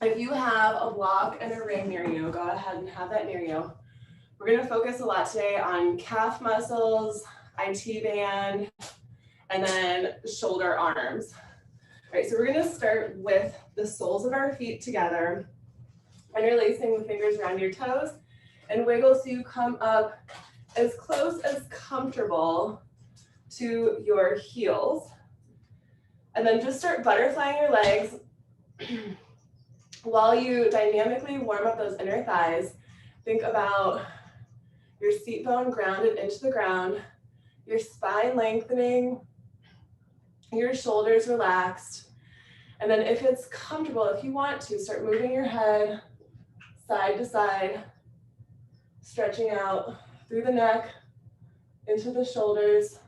If you have a block and a ring near you, go ahead and have that near you. We're going to focus a lot today on calf muscles, IT band, and then shoulder arms. All right, so we're going to start with the soles of our feet together, interlacing the fingers around your toes, and wiggle so you come up as close as comfortable to your heels. And then just start butterflying your legs while you dynamically warm up those inner thighs. Think about your seat bone grounded into the ground, your spine lengthening, your shoulders relaxed. And then if it's comfortable, if you want to, start moving your head side to side, stretching out through the neck, into the shoulders.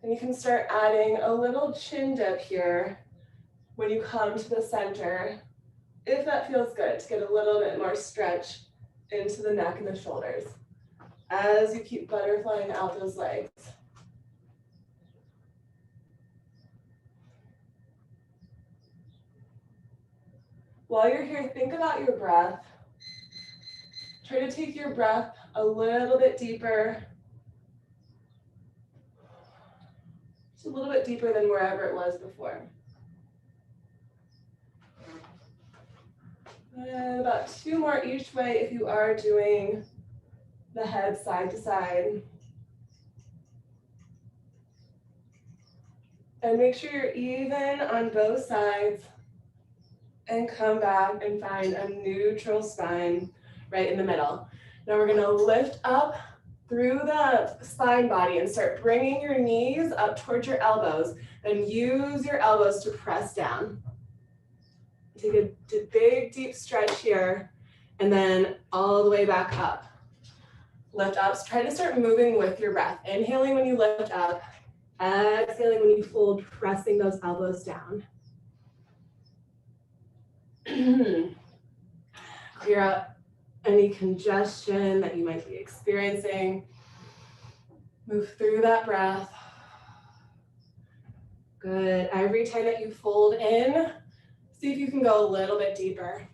And you can start adding a little chin dip here when you come to the center, if that feels good, to get a little bit more stretch into the neck and the shoulders as you keep butterflying out those legs. While you're here, think about your breath. Try to take your breath a little bit deeper. Just a little bit deeper than wherever it was before. And about 2 more each way if you are doing the head side to side. And make sure you're even on both sides. And come back and find a neutral spine right in the middle. Now we're gonna lift up through the spine body and start bringing your knees up towards your elbows. And use your elbows to press down. Take a big, deep stretch here, and then all the way back up. Lift up, so try to start moving with your breath. Inhaling when you lift up, exhaling when you fold, pressing those elbows down. Clear out any congestion that you might be experiencing. Move through that breath. Good. Every time that you fold in, see if you can go a little bit deeper.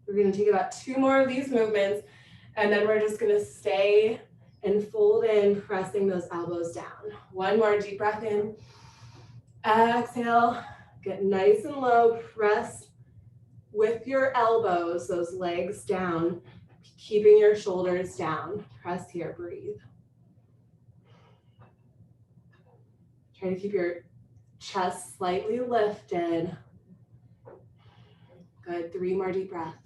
We're going to take about 2 more of these movements, and then we're just going to stay and fold in, pressing those elbows down. 1 more deep breath in. Exhale. Get nice and low. Press with your elbows, those legs down, keeping your shoulders down. Press here. Breathe. Try to keep your chest slightly lifted. Good. 3 more deep breaths.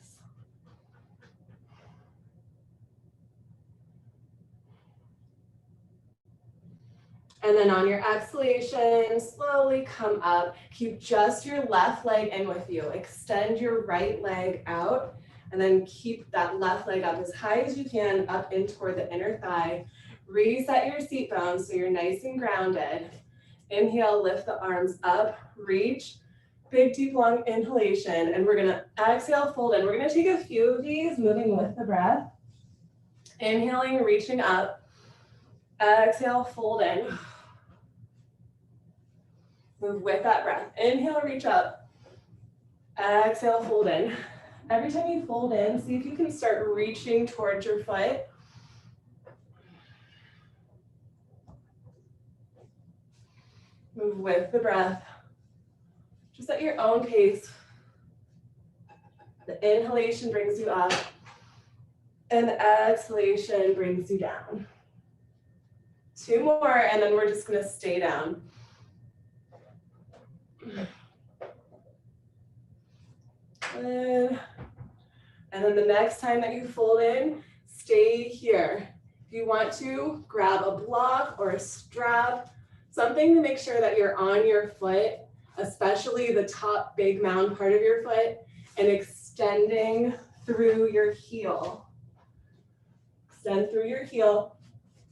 And then on your exhalation, slowly come up. Keep just your left leg in with you. Extend your right leg out, and then keep that left leg up as high as you can, up in toward the inner thigh. Reset your seat bones so you're nice and grounded. Inhale, lift the arms up, reach. Big, deep, long inhalation. And we're gonna exhale, fold in. We're gonna take a few of these, moving with the breath. Inhaling, reaching up. Exhale, fold in. Move with that breath. Inhale, reach up. Exhale, fold in. Every time you fold in, see if you can start reaching towards your foot. Move with the breath. Just at your own pace. The inhalation brings you up, and the exhalation brings you down. 2 more, and then we're just gonna stay down. Good. And then the next time that you fold in, stay here. If you want to, grab a block or a strap, something to make sure that you're on your foot, especially the top big mound part of your foot, and extending through your heel. Extend through your heel.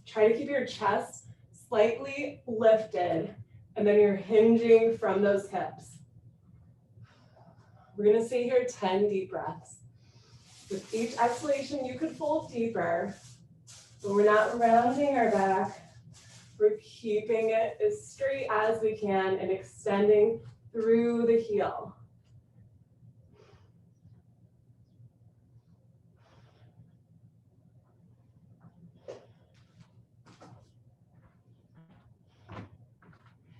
Try to keep your chest slightly lifted, and then you're hinging from those hips. We're gonna stay here 10 deep breaths. With each exhalation, you could fold deeper, but we're not rounding our back. We're keeping it as straight as we can and extending through the heel.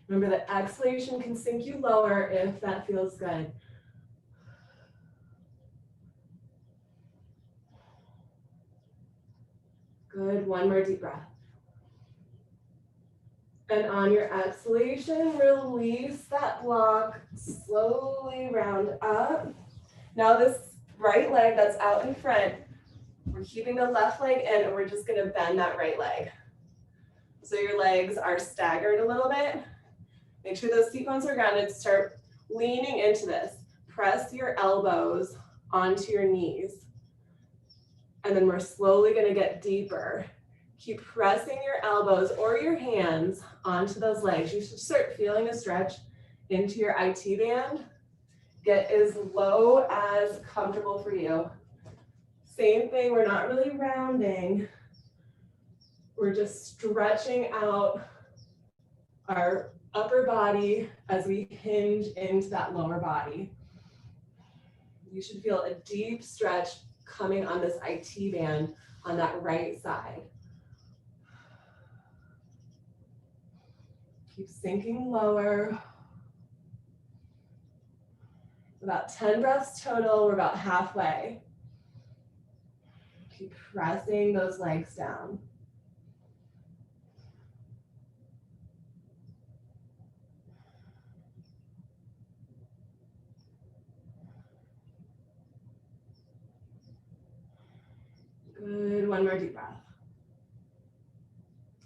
Remember that exhalation can sink you lower if that feels good. Good, one more deep breath. And on your exhalation, release that block, slowly round up. Now this right leg that's out in front, we're keeping the left leg in and we're just gonna bend that right leg. So your legs are staggered a little bit. Make sure those seat bones are grounded. Start leaning into this. Press your elbows onto your knees. And then we're slowly gonna get deeper. Keep pressing your elbows or your hands onto those legs. You should start feeling a stretch into your IT band. Get as low as comfortable for you. Same thing, we're not really rounding. We're just stretching out our upper body as we hinge into that lower body. You should feel a deep stretch coming on this IT band on that right side. Keep sinking lower. About 10 breaths total, we're about halfway. Keep pressing those legs down. Good, one more deep breath.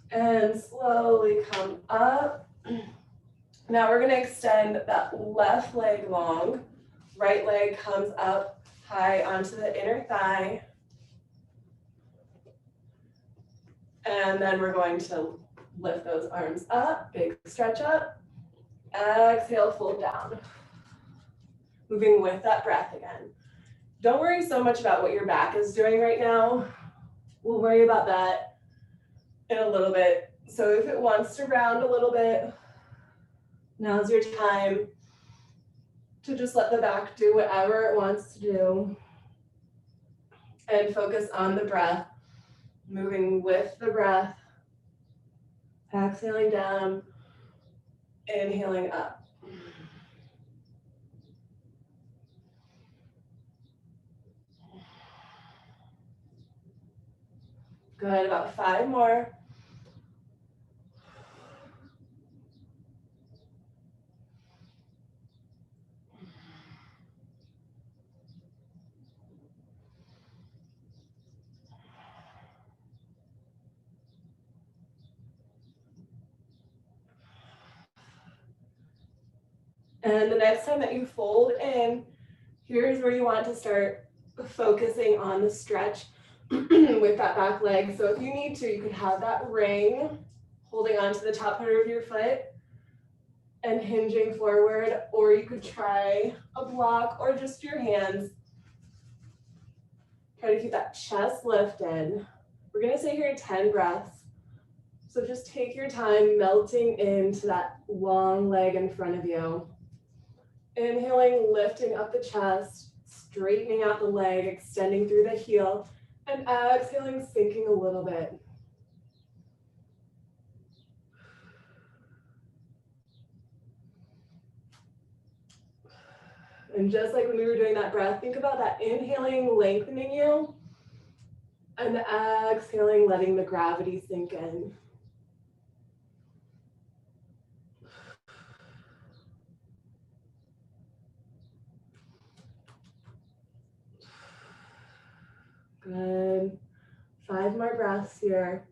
And slowly come up. Now we're gonna extend that left leg long. Right leg comes up high onto the inner thigh. And then we're going to lift those arms up, big stretch up. Exhale, fold down. Moving with that breath again. Don't worry so much about what your back is doing right now. We'll worry about that in a little bit. So if it wants to round a little bit, now's your time to just let the back do whatever it wants to do. And focus on the breath, moving with the breath. Exhaling down, inhaling up. Good, about 5 more. And the next time that you fold in, here's where you want to start focusing on the stretch with that back leg. So if you need to, you could have that ring holding onto the top part of your foot and hinging forward, or you could try a block or just your hands. Try to keep that chest lifted. We're gonna stay here 10 breaths. So just take your time melting into that long leg in front of you. Inhaling, lifting up the chest, straightening out the leg, extending through the heel, and exhaling, sinking a little bit. And just like when we were doing that breath, think about that inhaling, lengthening you, and exhaling, letting the gravity sink in. Good. 5 more breaths here.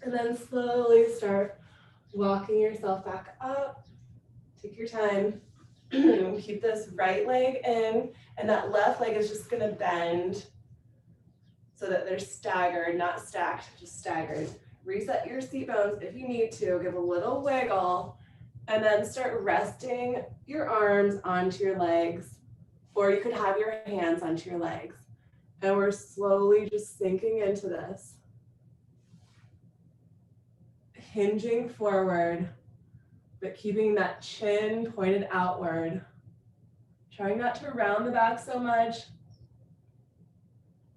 And then slowly start walking yourself back up. Take your time. Keep this right leg in, and that left leg is just gonna bend so that they're staggered, not stacked, just staggered. Reset your seat bones if you need to, give a little wiggle, and then start resting your arms onto your legs, or you could have your hands onto your legs. And we're slowly just sinking into this. Hinging forward, but keeping that chin pointed outward. Trying not to round the back so much.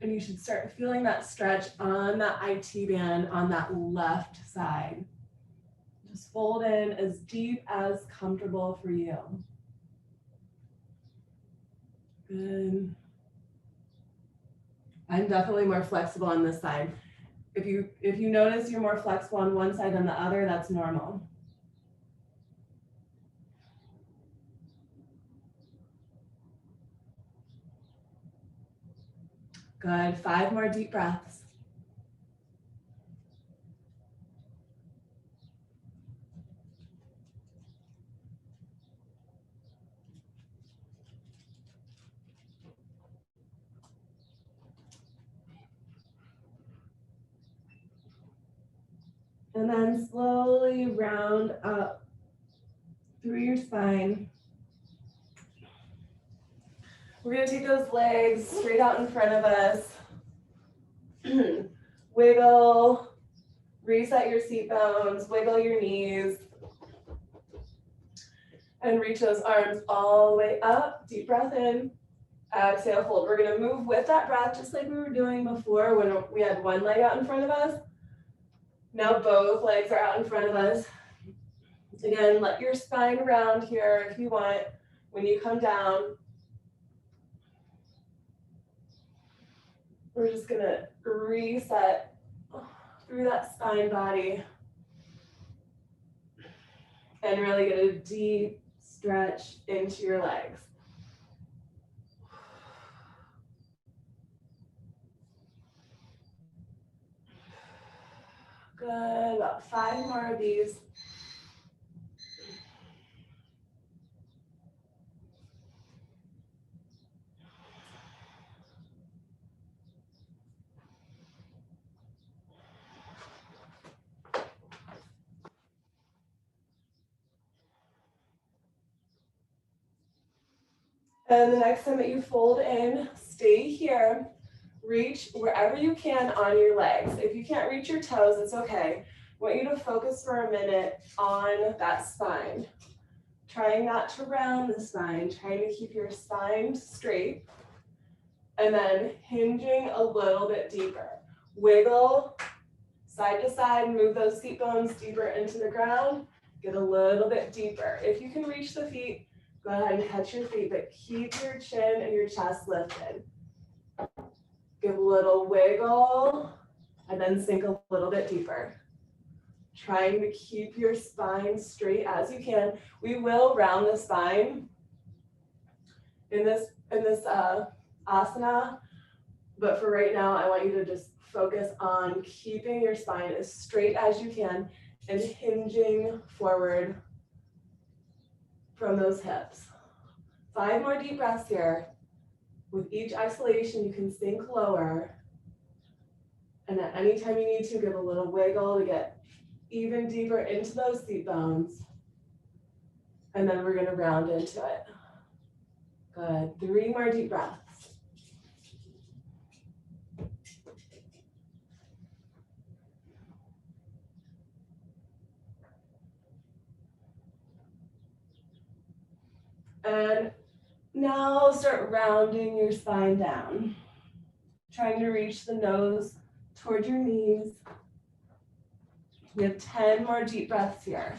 And you should start feeling that stretch on that IT band on that left side. Just fold in as deep as comfortable for you. Good. I'm definitely more flexible on this side. If you notice you're more flexible on one side than the other, that's normal. Good. 5 more deep breaths. And then slowly round up through your spine. We're gonna take those legs straight out in front of us. Wiggle, reset your seat bones, wiggle your knees. And reach those arms all the way up. Deep breath in, exhale, hold. We're gonna move with that breath just like we were doing before when we had one leg out in front of us. Now both legs are out in front of us. Again, let your spine round here if you want. When you come down, we're just gonna reset through that spine body and really get a deep stretch into your legs. Good, about 5 more of these. And the next time that you fold in, stay here. Reach wherever you can on your legs. If you can't reach your toes, it's okay. I want you to focus for a minute on that spine. Trying not to round the spine, trying to keep your spine straight. And then hinging a little bit deeper. Wiggle side to side, move those seat bones deeper into the ground. Get a little bit deeper. If you can reach the feet, go ahead and touch your feet, but keep your chin and your chest lifted. Give a little wiggle, and then sink a little bit deeper. Trying to keep your spine straight as you can. We will round the spine in this asana, but for right now, I want you to just focus on keeping your spine as straight as you can and hinging forward from those hips. 5 more deep breaths here. With each exhalation, you can sink lower. And at any time you need to, give a little wiggle to get even deeper into those seat bones. And then we're gonna round into it. Good, 3 more deep breaths. And now start rounding your spine down. Trying to reach the nose toward your knees. We have 10 more deep breaths here.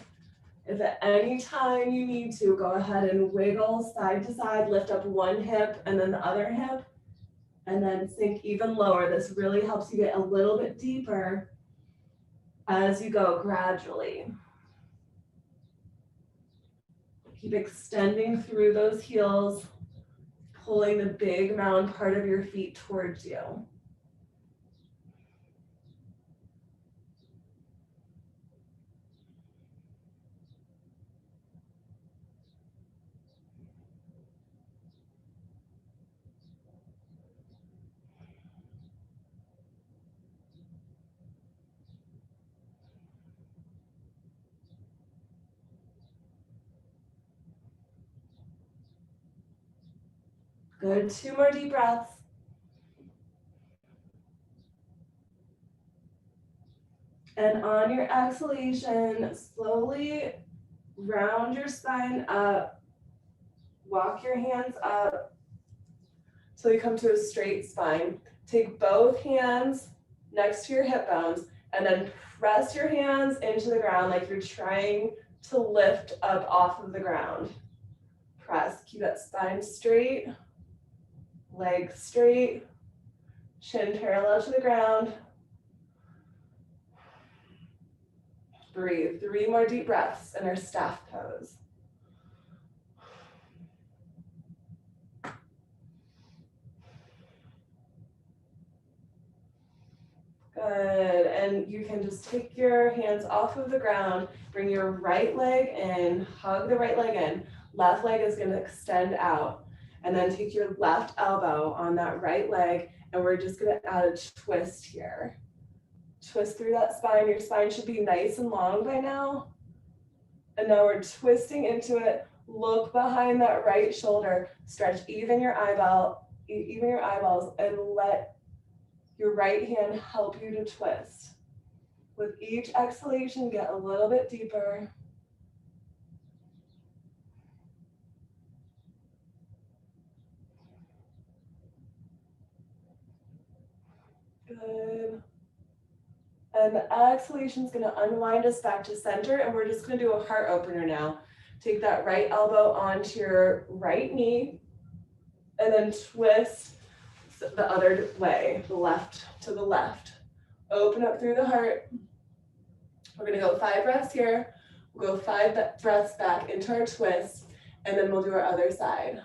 If at any time you need to, go ahead and wiggle side to side, lift up one hip and then the other hip, and then sink even lower. This really helps you get a little bit deeper as you go gradually. Keep extending through those heels, pulling the big mound part of your feet towards you. Good, 2 more deep breaths. And on your exhalation, slowly round your spine up. Walk your hands up till you come to a straight spine. Take both hands next to your hip bones and then press your hands into the ground like you're trying to lift up off of the ground. Press, keep that spine straight, legs straight, chin parallel to the ground. Breathe, 3 more deep breaths in our staff pose. Good, and you can just take your hands off of the ground, bring your right leg in, hug the right leg in, left leg is gonna extend out, and then take your left elbow on that right leg, and we're just gonna add a twist here. Twist through that spine, your spine should be nice and long by now. And now we're twisting into it, look behind that right shoulder, stretch even your eyeballs, and let your right hand help you to twist. With each exhalation, get a little bit deeper. Good. And the exhalation is going to unwind us back to center, and we're just going to do a heart opener now. Take that right elbow onto your right knee, and then twist the other way, the left to the left. Open up through the heart. We're going to go 5 breaths here. We'll go 5 breaths back into our twist, and then we'll do our other side.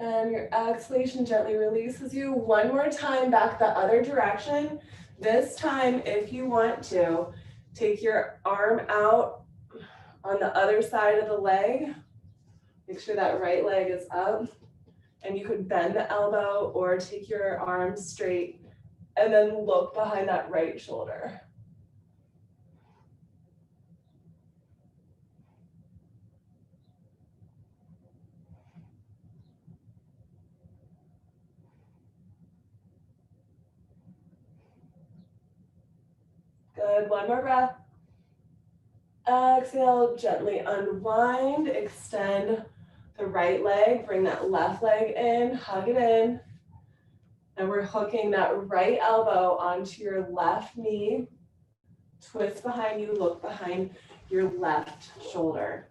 And your exhalation gently releases you. 1 more time back the other direction. This time, if you want to, take your arm out on the other side of the leg. Make sure that right leg is up. And you could bend the elbow or take your arm straight and then look behind that right shoulder. Good, 1 more breath. Exhale, gently unwind, extend the right leg, bring that left leg in, hug it in. And we're hooking that right elbow onto your left knee. Twist behind you, look behind your left shoulder.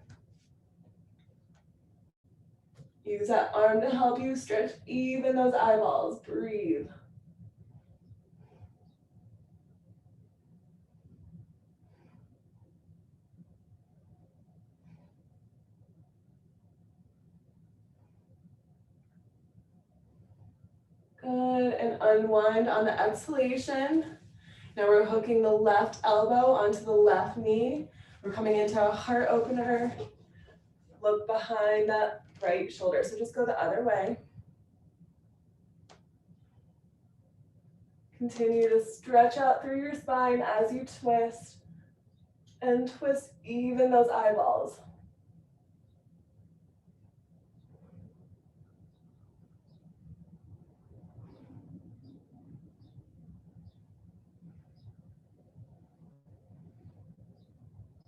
Use that arm to help you stretch even those eyeballs. Breathe. Good, and unwind on the exhalation. Now we're hooking the left elbow onto the left knee. We're coming into a heart opener. Look behind that right shoulder. So just go the other way. Continue to stretch out through your spine as you twist. And twist even those eyeballs.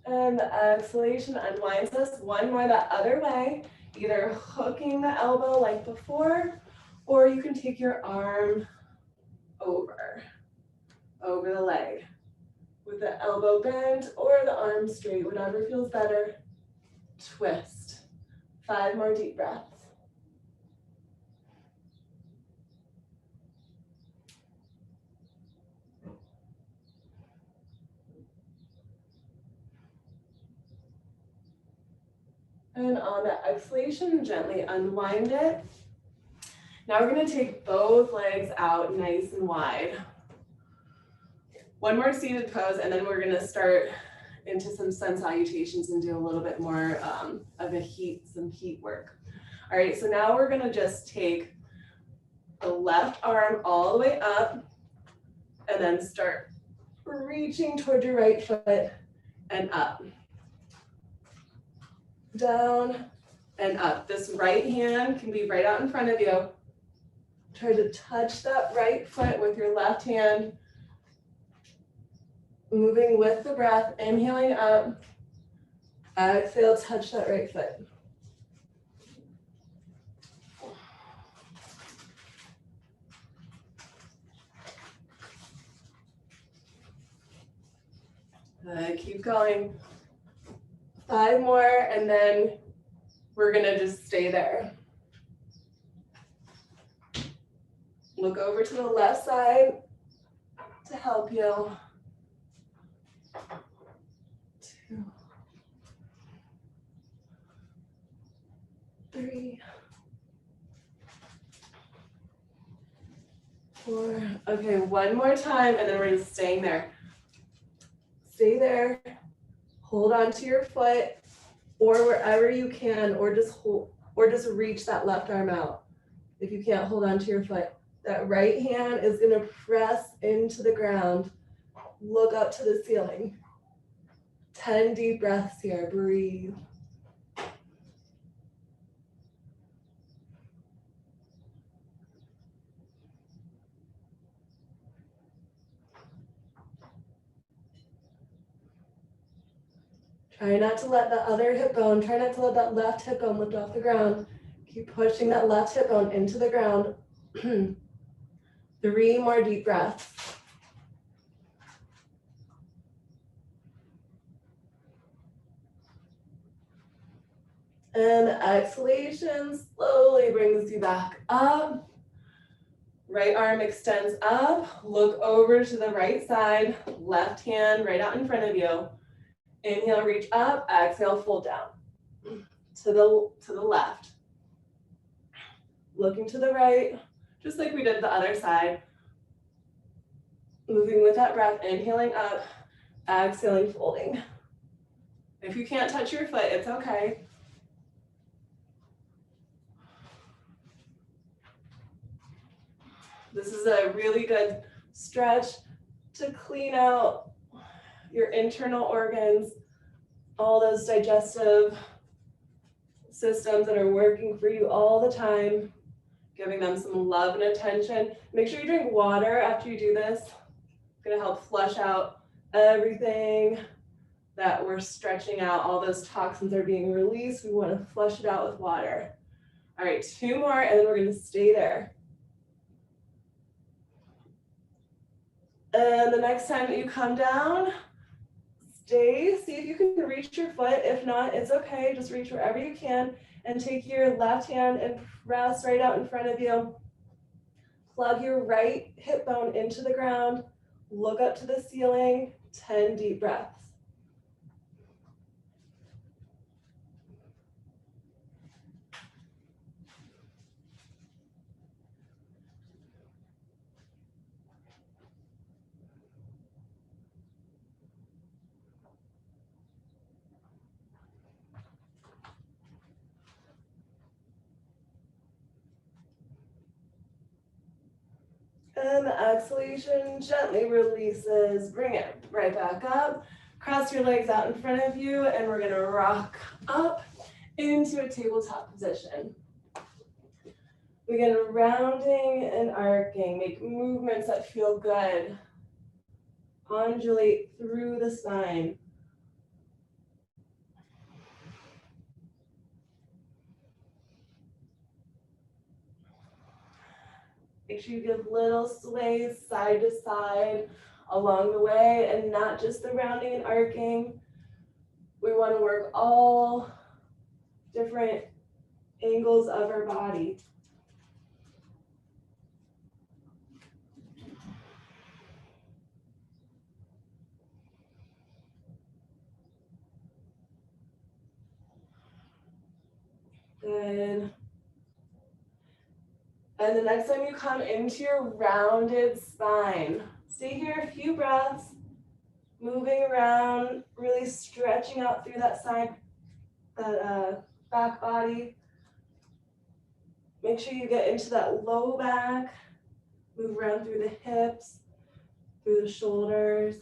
And the exhalation unwinds us. 1 more that other way, either hooking the elbow like before, or you can take your arm over the leg with the elbow bent or the arm straight, whatever feels better. Twist. 5 more deep breaths. And on the exhalation, gently unwind it. Now we're going to take both legs out nice and wide. 1 more seated pose, and then we're going to start into some sun salutations and do a little bit more of some heat work. All right, so now we're going to just take the left arm all the way up, and then start reaching toward your right foot and up. Down and up. This right hand can be right out in front of you. Try to touch that right foot with your left hand. Moving with the breath, inhaling up. Exhale, touch that right foot. Keep going. 5 more, and then we're gonna just stay there. Look over to the left side to help you. 2, 3, 4. Okay, one more time, and then we're just staying there. Stay there. Hold on to your foot, or wherever you can, or just hold, or just reach that left arm out. If you can't hold on to your foot, that right hand is going to press into the ground. Look up to the ceiling. 10 deep breaths here. Breathe. Try not to let that other hip bone, try not to let that left hip bone lift off the ground. Keep pushing that left hip bone into the ground. 3 more deep breaths. And exhalation slowly brings you back up. Right arm extends up. Look over to the right side. Left hand right out in front of you. Inhale, reach up. Exhale, fold down. To the left. Looking to the right, just like we did the other side. Moving with that breath, inhaling up, exhaling, folding. If you can't touch your foot, it's okay. This is a really good stretch to clean out your internal organs, all those digestive systems that are working for you all the time, giving them some love and attention. Make sure you drink water after you do this. It's gonna help flush out everything that we're stretching out. All those toxins are being released. We wanna flush it out with water. All right, 2 more, and then we're gonna stay there. And the next time that you come down, stay, see if you can reach your foot. If not, it's okay, just reach wherever you can and take your left hand and press right out in front of you. Plug your right hip bone into the ground, look up to the ceiling, 10 deep breaths. And the exhalation gently releases. Bring it right back up. Cross your legs out in front of you, and we're gonna rock up into a tabletop position. Begin rounding and arcing. Make movements that feel good. Undulate through the spine. Make sure you give little sways side to side along the way, and not just the rounding and arcing. We want to work all different angles of our body. Good. And the next time you come into your rounded spine, stay here a few breaths, moving around, really stretching out through that side, that back body. Make sure you get into that low back. Move around through the hips, through the shoulders.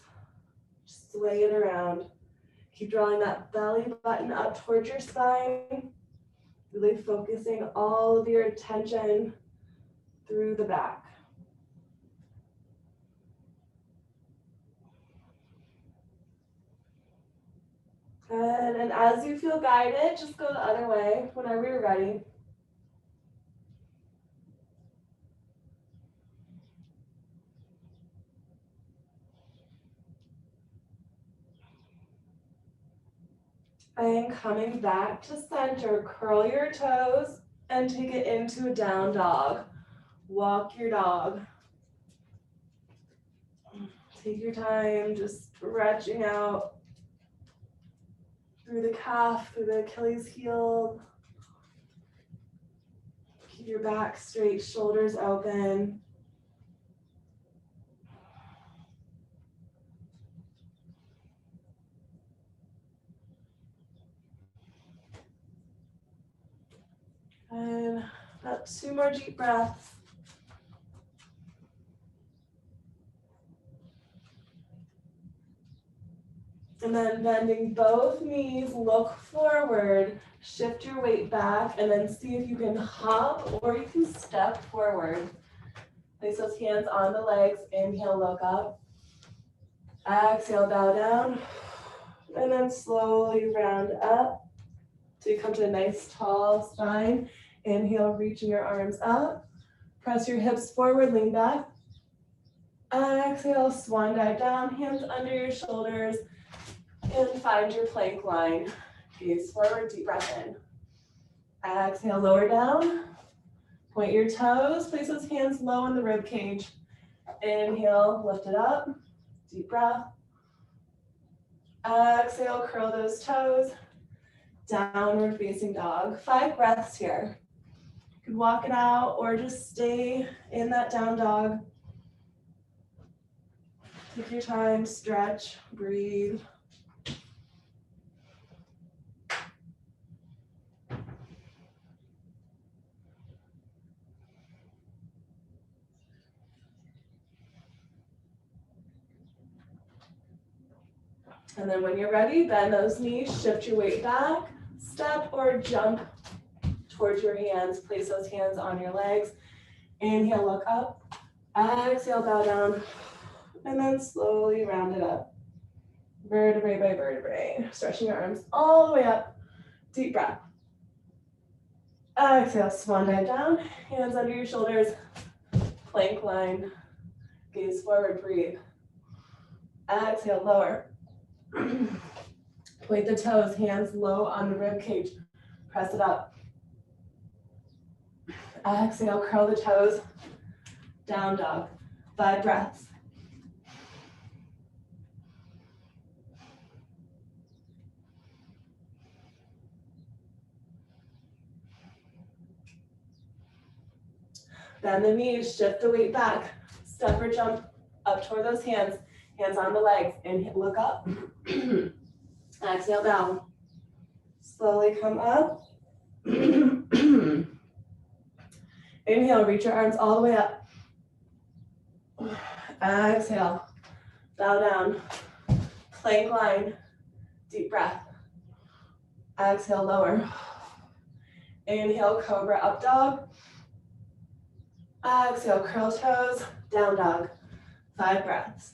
Sway it around. Keep drawing that belly button up towards your spine. Really focusing all of your attention through the back. Good, and as you feel guided, just go the other way whenever you're ready. And coming back to center, curl your toes and take it into a down dog. Walk your dog. Take your time, just stretching out through the calf, through the Achilles heel. Keep your back straight, shoulders open. And about 2 more deep breaths. And then bending both knees, look forward, shift your weight back, and then see if you can hop or you can step forward. Place those hands on the legs, inhale, look up. Exhale, bow down. And then slowly round up. So you come to a nice tall spine. Inhale, reaching your arms up. Press your hips forward, lean back. Exhale, swan dive down, hands under your shoulders. And find your plank line. Gaze forward, deep breath in. Exhale, lower down. Point your toes, place those hands low in the rib cage. Inhale, lift it up. Deep breath. Exhale, curl those toes. Downward facing dog. 5 breaths here. You can walk it out or just stay in that down dog. Take your time, stretch, breathe. And then when you're ready, bend those knees, shift your weight back, step or jump towards your hands. Place those hands on your legs. Inhale, look up. Exhale, bow down. And then slowly round it up. Vertebrae by vertebrae. Stretching your arms all the way up. Deep breath. Exhale, swan dive down. Hands under your shoulders. Plank line. Gaze forward, breathe. Exhale, lower. Point the toes, hands low on the rib cage. Press it up. Exhale, curl the toes. Down dog. 5 breaths. Bend the knees, shift the weight back. Step or jump up toward those hands. Hands on the legs. Inhale, look up. Exhale, down. Slowly come up. Inhale, reach your arms all the way up. Exhale, bow down. Plank line, deep breath. Exhale, lower. Inhale, cobra, up dog. Exhale, curl toes, down dog. 5 breaths.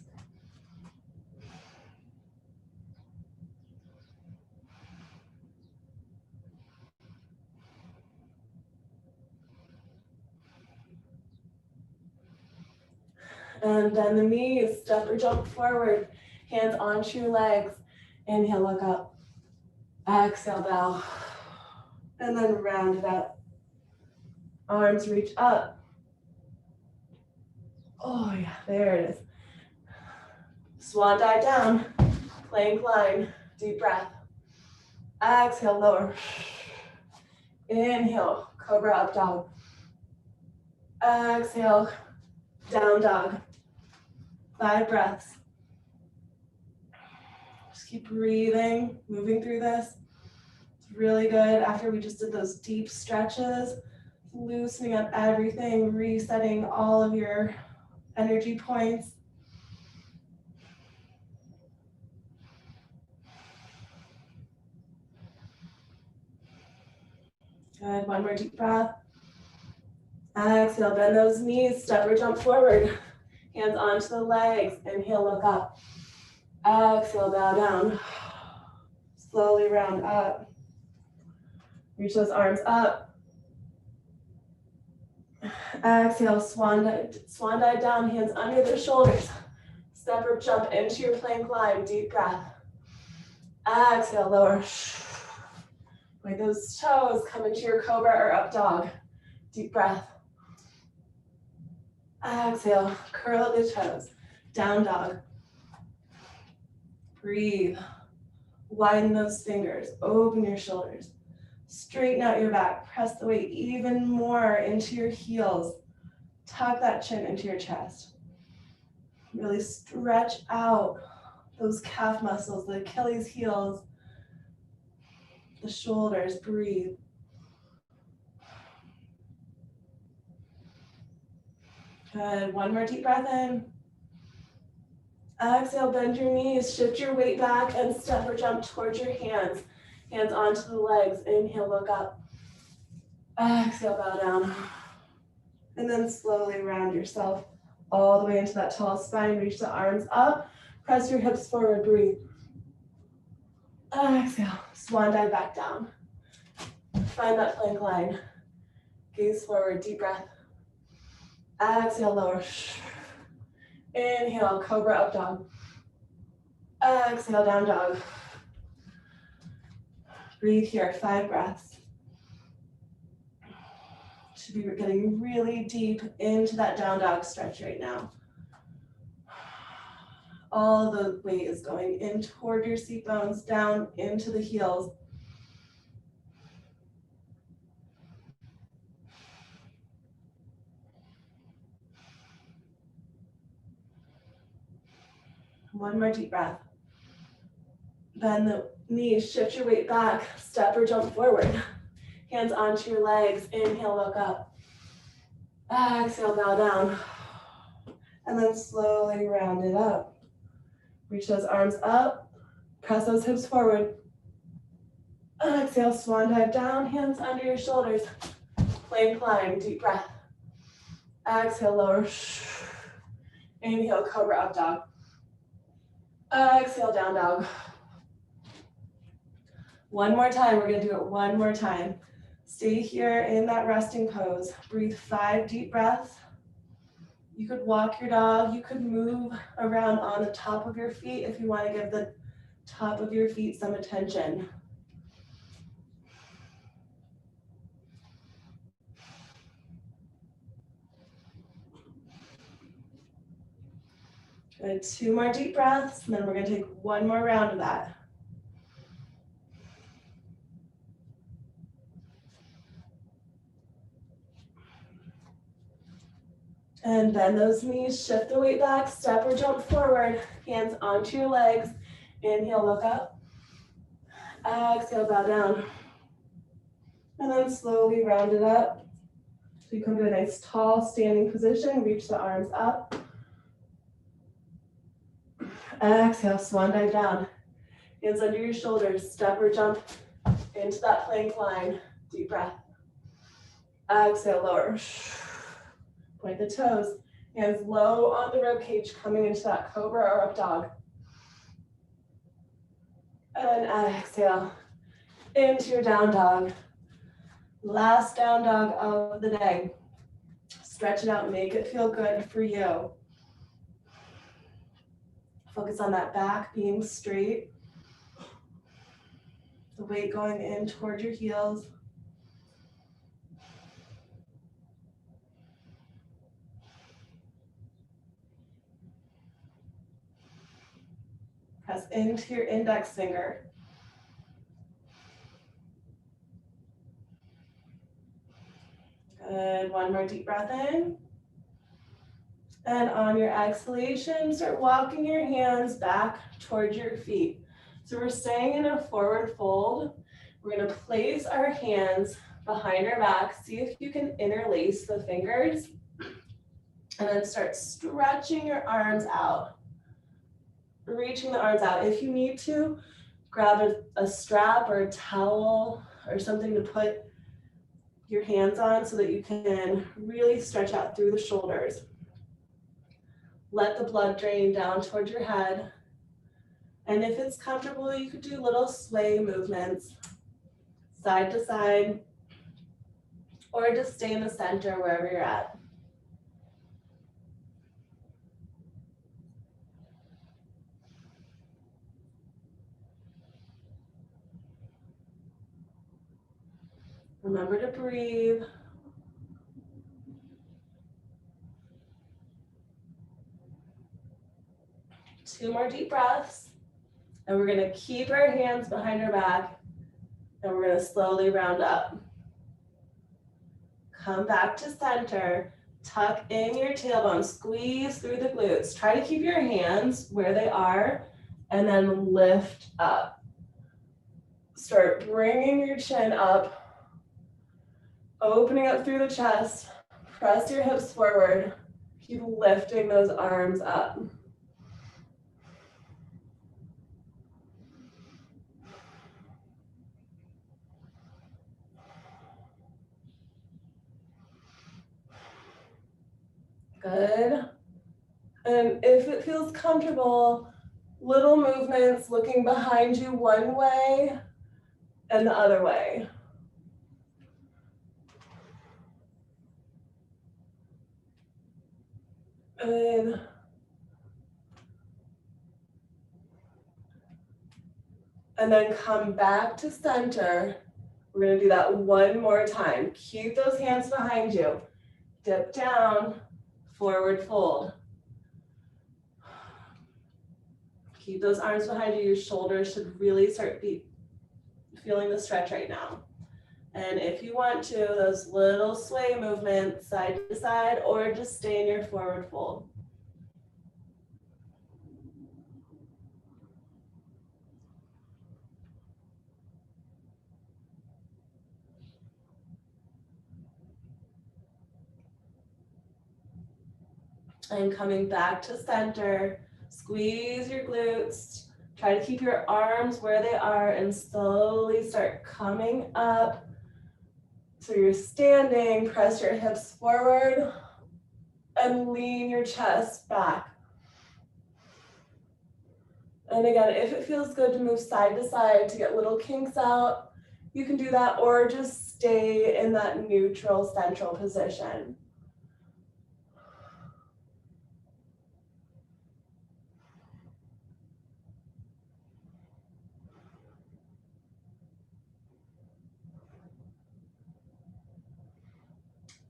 And bend the knees, step or jump forward. Hands onto your legs. Inhale, look up. Exhale, bow. And then round it up. Arms reach up. Oh yeah, there it is. Swan dive down. Plank line, deep breath. Exhale, lower. Inhale, cobra, up dog. Exhale, down dog. 5 breaths. Just keep breathing, moving through this. It's really good after we just did those deep stretches Loosening up everything, resetting all of your energy points. Good, one more deep breath. Exhale, bend those knees, step or jump forward. Hands onto the legs, inhale, look up. Exhale, bow down. Slowly round up. Reach those arms up. Exhale, swan dive down, hands under the shoulders. Step or jump into your plank line, deep breath. Exhale, lower. Like those toes come into your cobra or up dog. Deep breath. Exhale, curl the toes. Down dog. Breathe. Widen those fingers. Open your shoulders. Straighten out your back. Press the weight even more into your heels. Tuck that chin into your chest. Really stretch out those calf muscles, the Achilles heels, the shoulders. Breathe. Good. One more deep breath in. Exhale, bend your knees, shift your weight back and step or jump towards your hands. Hands onto the legs. Inhale, look up. Exhale, bow down. And then slowly round yourself all the way into that tall spine. Reach the arms up. Press your hips forward. Breathe. Exhale. Swan dive back down. Find that plank line. Gaze forward. Deep breath. Exhale, lower. Inhale, cobra up dog. Exhale, down dog. Breathe here, 5 breaths. Should be getting really deep into that down dog stretch right now. All the weight is going in toward your seat bones, down into the heels. One more deep breath. Bend the knees, shift your weight back, step or jump forward. Hands onto your legs, inhale, look up. Exhale, bow down. And then slowly round it up. Reach those arms up, press those hips forward. Exhale, swan dive down, hands under your shoulders. Plank climb, deep breath. Exhale, lower. Inhale, cobra up dog. Exhale, down dog. One more time, we're gonna do it one more time. Stay here in that resting pose. Breathe 5 deep breaths. You could walk your dog. You could move around on the top of your feet if you want to give the top of your feet some attention. Good. 2 more deep breaths, and then we're going to take one more round of that. And bend those knees, shift the weight back, step or jump forward, hands onto your legs. Inhale, look up. Exhale, bow down. And then slowly round it up. So you come to a nice tall standing position, reach the arms up. Exhale, swan dive down. Hands under your shoulders, step or jump into that plank line. Deep breath. Exhale, lower. Point the toes. Hands low on the rib cage, coming into that cobra or up dog. And exhale into your down dog. Last down dog of the day. Stretch it out, make it feel good for you. Focus on that back being straight. The weight going in toward your heels. Press into your index finger. Good, one more deep breath in. And on your exhalation, start walking your hands back towards your feet. So we're staying in a forward fold. We're gonna place our hands behind our back. See if you can interlace the fingers and then start stretching your arms out. Reaching the arms out. If you need to, grab a strap or a towel or something to put your hands on so that you can really stretch out through the shoulders. Let the blood drain down towards your head. And if it's comfortable, you could do little sway movements, side to side, or just stay in the center wherever you're at. Remember to breathe. Two more deep breaths. And we're going to keep our hands behind our back. And we're going to slowly round up. Come back to center. Tuck in your tailbone. Squeeze through the glutes. Try to keep your hands where they are. And then lift up. Start bringing your chin up. Opening up through the chest. Press your hips forward. Keep lifting those arms up. Good. And if it feels comfortable, little movements looking behind you one way and the other way. Good. And then come back to center. We're going to do that one more time. Keep those hands behind you. Dip down, forward fold. Keep those arms behind you. Your shoulders should really start feeling the stretch right now. And if you want to, those little sway movements, side to side, or just stay in your forward fold. And coming back to center, squeeze your glutes. Try to keep your arms where they are and slowly start coming up. So you're standing, press your hips forward and lean your chest back. And again, if it feels good to move side to side to get little kinks out, you can do that, or just stay in that neutral central position.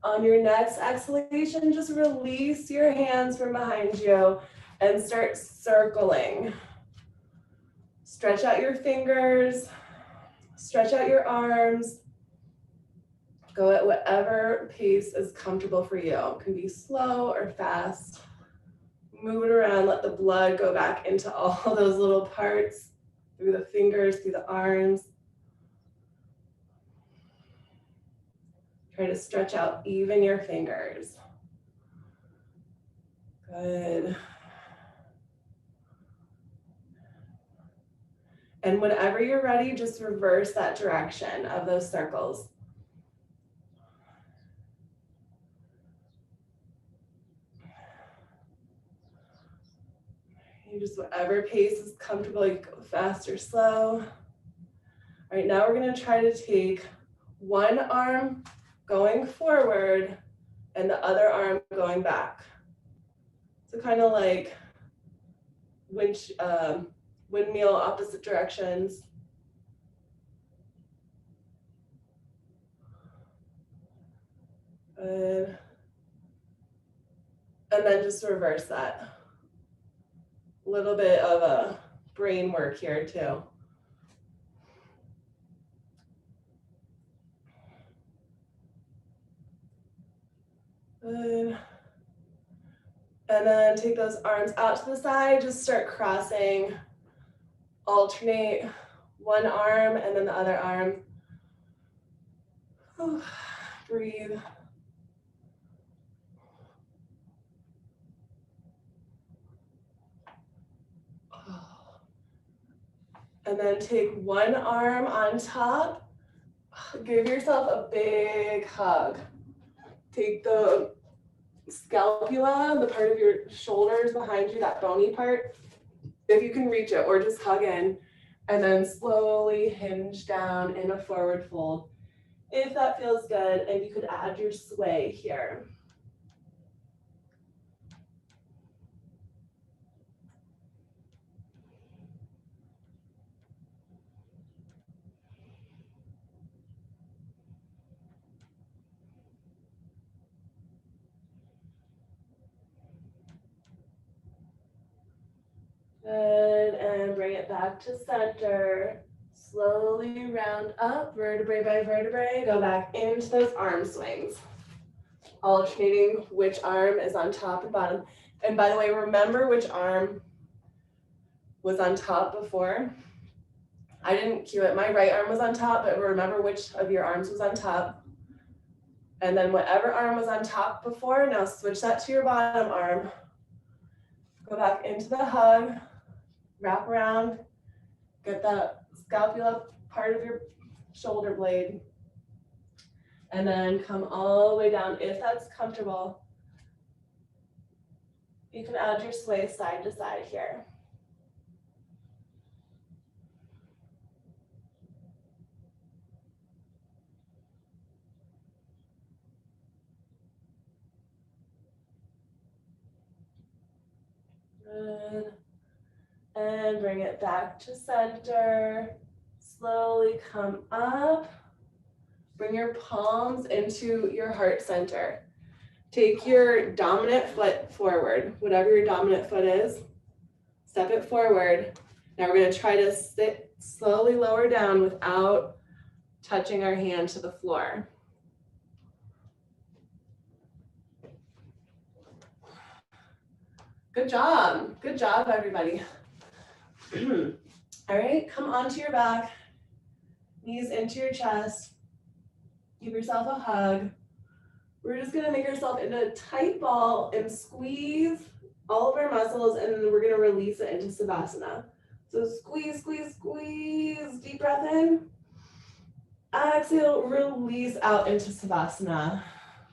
On your next exhalation, just release your hands from behind you and start circling. Stretch out your fingers, stretch out your arms. Go at whatever pace is comfortable for you. It can be slow or fast. Move it around, let the blood go back into all those little parts, through the fingers, through the arms. Try to stretch out even your fingers. Good. And whenever you're ready, just reverse that direction of those circles. You just whatever pace is comfortable, you can go fast or slow. All right, now we're gonna try to take one arm going forward and the other arm going back. So kind of like windmill opposite directions. Good. And then just reverse that. A little bit of a brain work here too. Good. And then take those arms out to the side, just start crossing, alternate one arm and then the other arm. Breathe. And then take one arm on top. Give yourself a big hug. Take the scapula, the part of your shoulders behind you, that bony part, if you can reach it, or just hug in. And then slowly hinge down in a forward fold. If that feels good, and you could add your sway here. Good, and bring it back to center. Slowly round up, vertebrae by vertebrae. Go back into those arm swings. Alternating which arm is on top and bottom. And by the way, remember which arm was on top before. I didn't cue it. My right arm was on top, but remember which of your arms was on top. And then whatever arm was on top before, now switch that to your bottom arm. Go back into the hug, wrap around, get that scapula part of your shoulder blade, and then come all the way down. If that's comfortable, you can add your sway side to side here. Good. And bring it back to center. Slowly come up. Bring your palms into your heart center. Take your dominant foot forward, whatever your dominant foot is. Step it forward. Now we're going to try to sit slowly lower down without touching our hand to the floor. Good job. Good job, everybody. All right, come onto your back, knees into your chest. Give yourself a hug. We're just gonna make ourselves into a tight ball and squeeze all of our muscles, and then we're gonna release it into Savasana. So squeeze, squeeze, squeeze, deep breath in. Exhale, release out into Savasana.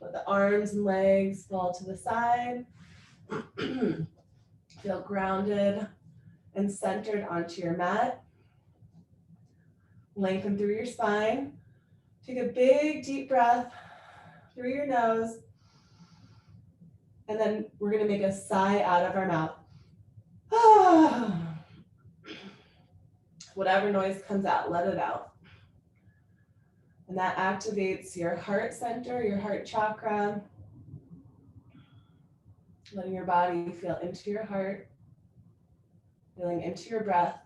Let the arms and legs fall to the side. Feel grounded and centered onto your mat. Lengthen through your spine. Take a big deep breath through your nose. And then we're going to make a sigh out of our mouth. Whatever noise comes out, let it out. And that activates your heart center, your heart chakra. Letting your body feel into your heart. Feeling into your breath.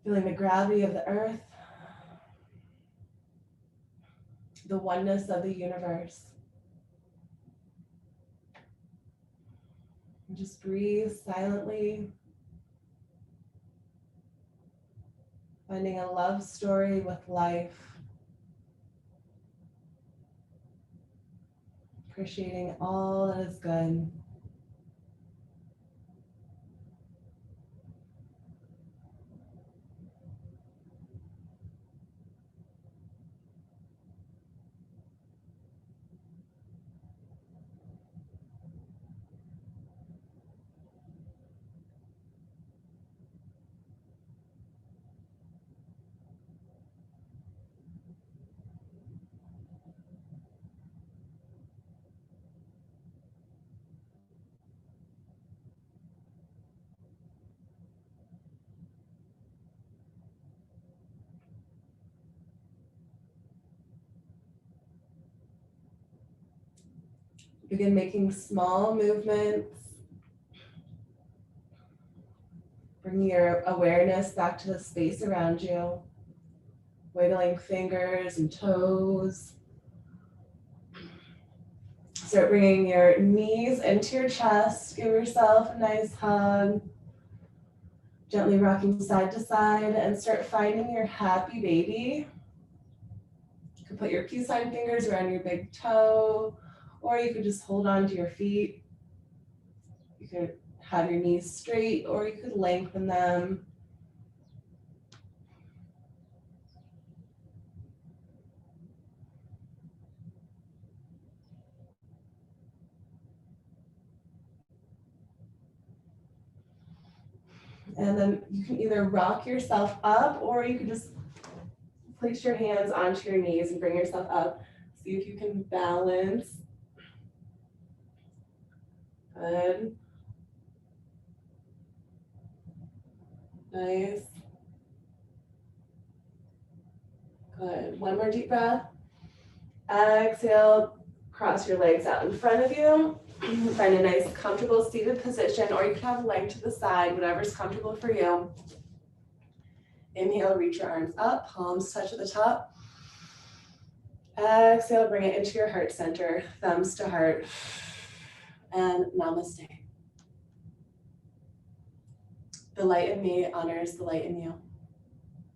Feeling the gravity of the earth. The oneness of the universe. And just breathe silently. Finding a love story with life. Appreciating all that is good. Begin making small movements. Bring your awareness back to the space around you. Wiggling fingers and toes. Start bringing your knees into your chest. Give yourself a nice hug. Gently rocking side to side and start finding your happy baby. You could put your peace sign fingers around your big toe, or you could just hold on to your feet. You could have your knees straight, or you could lengthen them. And then you can either rock yourself up, or you can just place your hands onto your knees and bring yourself up. See if you can balance. Good. Nice. Good. One more deep breath. Exhale, cross your legs out in front of you. Find a nice comfortable seated position, or you can have a leg to the side, whatever's comfortable for you. Inhale, reach your arms up, palms touch at the top. Exhale, bring it into your heart center, thumbs to heart, and namaste. The light in me honors the light in you.